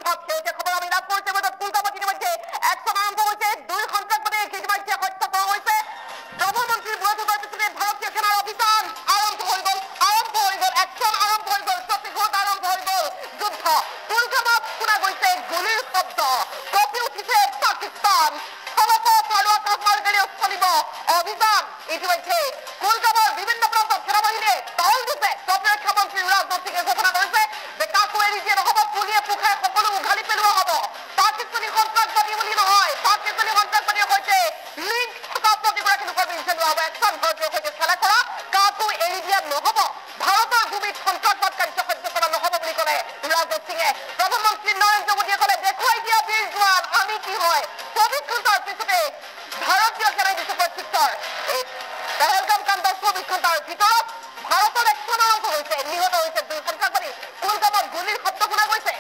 ঘাত খেয়েছে খবর আমি লাভ করতে কুলকামা ইতিমধ্যে অ্যাকশন আরম্ভ হয়েছে 2 সন্ত্রাসবাদী ইতিমধ্যে হত্যা করা হয়েছে প্রধানমন্ত্রীর বৈঠকের পিছনে ভারতীয় সেনার অভিযান আরম্ভ হয়ে গেল অ্যাকশন আরম্ভ হয়ে গেল প্রতিঘাত আরম্ভ হয়ে গেল যুদ্ধ কুলকামা শোনা গৈছে গুলির শব্দ কঁপি উঠিছে পাকিস্তান ফলপথ আৰু আকাশমাৰ্গেৰে চলিব অভিযান ইতিমধ্যে কুলকামাৰ বিভিন্ন প্ৰান্তত সেনাবাহিনীয়ে টহল দিছে প্ৰতিৰক্ষা মন্ত্ৰী ৰাজনাথ সিঙে ঘোষণা কৰিছে যে কাকো এৰি দিয়ে নহ'ব পুলিয়ে পোখাই সকলো উঘালি পেলোৱা হ'ব পাকিস্তানী সন্ত্ৰাসবাদী বুলি নহয় পাকিস্তানী সন্ত্ৰাসবাদীৰ সৈতে লিংক থকা প্ৰতিগৰাকী লোকৰ বিৰুদ্ধে লোৱা হ'ব এক্সন ভাৰতীয়ৰ সৈতে খেলা কৰা কাকো এৰি দিয়া নহ'ব ভাৰতৰ ভূমিত সন্ত্ৰাসবাদ কাৰ্য সহ্য কৰা নহ'ব বুলি ক'লে ৰাজনাথ সিঙে প্ৰধানমন্ত্ৰী নৰেন্দ্ৰ মোদীয়ে ক'লে দেখুৱাই দিয়া বীৰ জোৱান আমি কি হয় 24 ঘণ্টাৰ পিছতে ভাৰতীয় সেনাই দিছে প্ৰত্যুত্তৰ এই পেহেলগাম কাণ্ডৰ 24 ঘণ্টাৰ ভিতৰত ভাৰতৰ এক্সন আৰম্ভ হৈছে নিহত হৈছে 2 সন্ত্ৰাসবাদী কুলকামাত গুলিৰ শব্দ শুনা গৈছে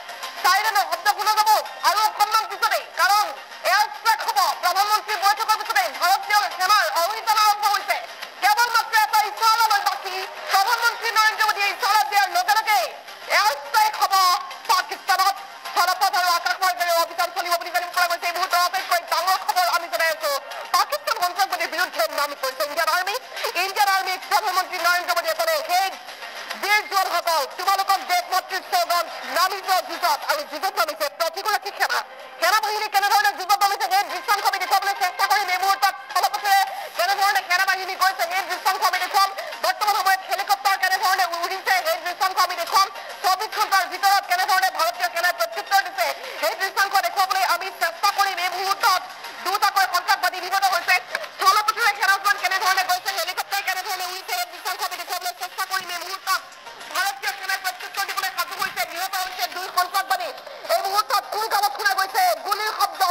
চাইৰেনৰ শব্দ শুনা যাব আৰু অকণমান পিছতেই কাৰণ এয়াৰ ষ্ট্ৰাইক হ'ব প্ৰধানমন্ত্ৰীৰ বৈঠকৰ পিছতে ভাৰতীয় সেনাৰ অভিযান আৰম্ভ হৈছে কেৱল মাত্ৰ এটা ইছাৰালৈ বাকী প্ৰধানমন্ত্ৰী নৰেন্দ্ৰ মোদীয়ে ইছাৰা দিয়াৰ লগে লগে এয়াৰ ষ্ট্ৰাইক হ'ব পাকিস্তানত স্থলপথ আৰু আকাশমাৰ্গেৰে অভিযান চলিব বুলি জানিব পৰা গৈছে এই মুহূৰ্তৰ আটাইতকৈ ডাঙৰ খবৰ আমি জনাই আছো পাকিস্তান সন্ত্ৰাসবাদীৰ বিৰুদ্ধে নামি পৰিছে ইণ্ডিয়ান আৰ্মিক প্ৰধানমন্ত্ৰী নৰেন্দ্ৰ মোদীয়ে ক'লে সেই বীৰ জোৱানসকল তোমালোকক দেশ মাতৃৰ স্লোগান নামি যোৱা যুঁজত আৰু যুঁজত নামিছে প্ৰতিগৰাকী সেনাবাহিনী কেনেধৰণে যুঁজত নামিছে সেই দৃশ্যাংশ আমি দেখুৱাবলৈ চেষ্টা কৰিম এই মুহূৰ্তত স্থলপথেৰে কেনেধৰণে সেনাবাহিনী গৈছে সেই দৃশ্যাংশ আমি দেখুৱাম বৰ্তমান সময়ত হেলিকপ্টাৰ কেনেধৰণে উৰিছে সেই দৃশ্যাংশ আমি দেখুৱাম 24 ঘণ্টাৰ ভিতৰত কেনেধৰণে ভাৰতীয় সেনাই প্ৰত্যুত্তৰ দিছে সেই দৃশ্যাংশ দেখুৱাবলৈ আমি চেষ্টা কৰিম এই মুহূৰ্তত দুটাকৈ সন্ত্ৰাসবাদী নিহত হৈছে স্থলপথেৰে সেনাজোৱান কেনেধৰণে গৈছে হেলিকপ্টাৰ কেনেধৰণে উৰিছে সেই দৃশ্যাংশ আমি দেখুৱাবলৈ চেষ্টা কৰিম এই মুহূৰ্তত ভাৰতীয় সেনাই প্ৰত্যুত্তৰ দিবলৈ সাজু হৈছে নিহত হৈছে 2 সন্ত্ৰাসবাদী এই মুহূৰ্তত কুলকামাত শুনা গৈছে গুলিৰ শব্দ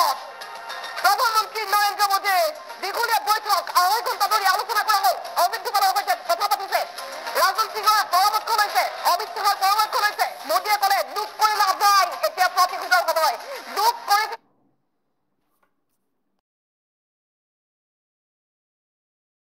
প্ৰধানমন্ত্ৰী নৰেন্দ্ৰ মোদীৰ দীঘলীয়া বৈঠক 2.5 ঘণ্টা ধৰি